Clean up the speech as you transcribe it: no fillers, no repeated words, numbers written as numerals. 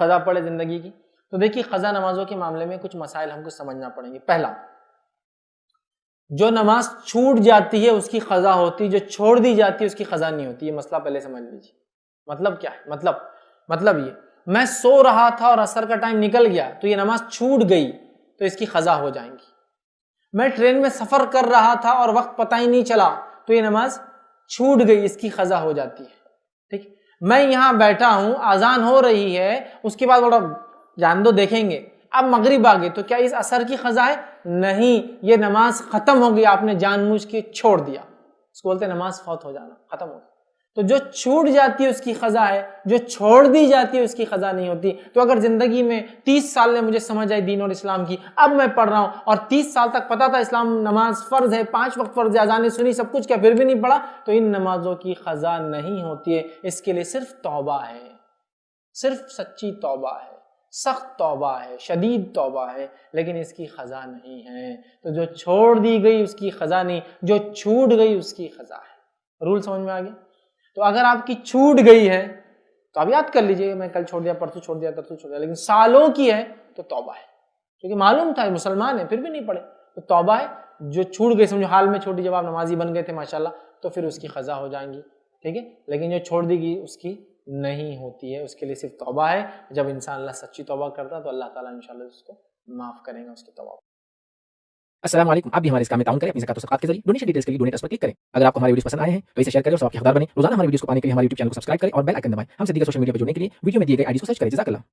قضا پڑھے زندگی کی. تو دیکھیے قضا نمازوں کے معاملے میں کچھ مسائل ہم کو سمجھنا پڑیں گے. پہلا، جو نماز چھوٹ جاتی ہے اس کی قضا ہوتی، جو چھوڑ دی جاتی ہے اس کی قضا نہیں ہوتی. یہ مسئلہ پہلے سمجھ لیجیے. مطلب کیا ہے؟ مطلب یہ، میں سو رہا تھا اور عصر کا ٹائم نکل گیا تو یہ نماز چھوٹ گئی تو اس کی قضا ہو جائیں گی. میں ٹرین میں سفر کر رہا تھا اور وقت پتہ ہی نہیں چلا تو یہ نماز چھوٹ گئی، اس کی قضا ہو جاتی ہے. ٹھیک، میں یہاں بیٹھا ہوں، اذان ہو رہی ہے، اس کے بعد بڑا جان دو دیکھیں گے اب مغرب آ گئی تو کیا اس عصر کی قضا ہے؟ نہیں، یہ نماز ختم ہو گئی، آپ نے جان بوجھ کے چھوڑ دیا. اس کو بولتے ہیں نماز فوت ہو جانا، ختم ہو گئی. تو جو چھوٹ جاتی ہے اس کی قضا ہے، جو چھوڑ دی جاتی ہے اس کی قضا نہیں ہوتی. تو اگر زندگی میں 30 سال میں مجھے سمجھ آئی دین اور اسلام کی، اب میں پڑھ رہا ہوں اور 30 سال تک پتا تھا اسلام نماز فرض ہے، 5 وقت فرض ہے، اذانیں سنی سب کچھ کیا، پھر بھی نہیں پڑھا، تو ان نمازوں کی قضا نہیں ہوتی ہے. اس کے لیے صرف توبہ ہے، صرف سچی توبہ ہے، سخت توبہ ہے، شدید توبہ ہے، لیکن اس کی قضا نہیں ہے. تو جو چھوڑ دی گئی اس کی قضا نہیں، جو چھوٹ گئی اس کی قضا ہے. رول سمجھ میں آ گیا؟ تو اگر آپ کی چھوٹ گئی ہے تو آپ یاد کر لیجئے میں کل چھوڑ دیا، پرسوں چھوڑ دیا، ترسوں چھوڑ دیا، لیکن سالوں کی ہے تو توبہ ہے. کیونکہ معلوم تھا مسلمان ہے پھر بھی نہیں پڑھے تو توبہ ہے. جو چھوٹ گئی سمجھو حال میں چھوٹی، جب آپ نمازی بن گئے تھے ماشاءاللہ تو پھر اس کی قضا ہو جائیں گی. ٹھیک ہے، لیکن جو چھوڑ دی گئی اس کی نہیں ہوتی ہے. اس کے لیے صرف توبہ ہے. جب انسان اللہ سچی توبہ کرتا ہے تو اللہ تعالیٰ انشاءاللہ اس کو معاف کریں گا اس کی توبہ. السلام علیکم. آپ بھی ہمارے اس کام میں تعاون کریں اپنی زکات و صدقات کے ذریعے. ڈونیشن ڈیٹیلز کے لیے ڈونیٹ اس پر کلک کریں. اگر آپ کو ہمارے ویڈیوز پسند آئے ہیں تو اسے شیئر کریں اور سب کے حقدار بنیں. روزانہ ہمارے ویڈیوز کو پانے کے لیے ہمارے یوٹیوب چینل کو سبسکرائب کریں اور بیل آئکن دبائیں. ہم سے دیگر سوشل میڈیا پہ جڑنے کے لیے ویڈیو میں دیے گئے آئی ڈی کو سرچ کریں. جزاک اللہ.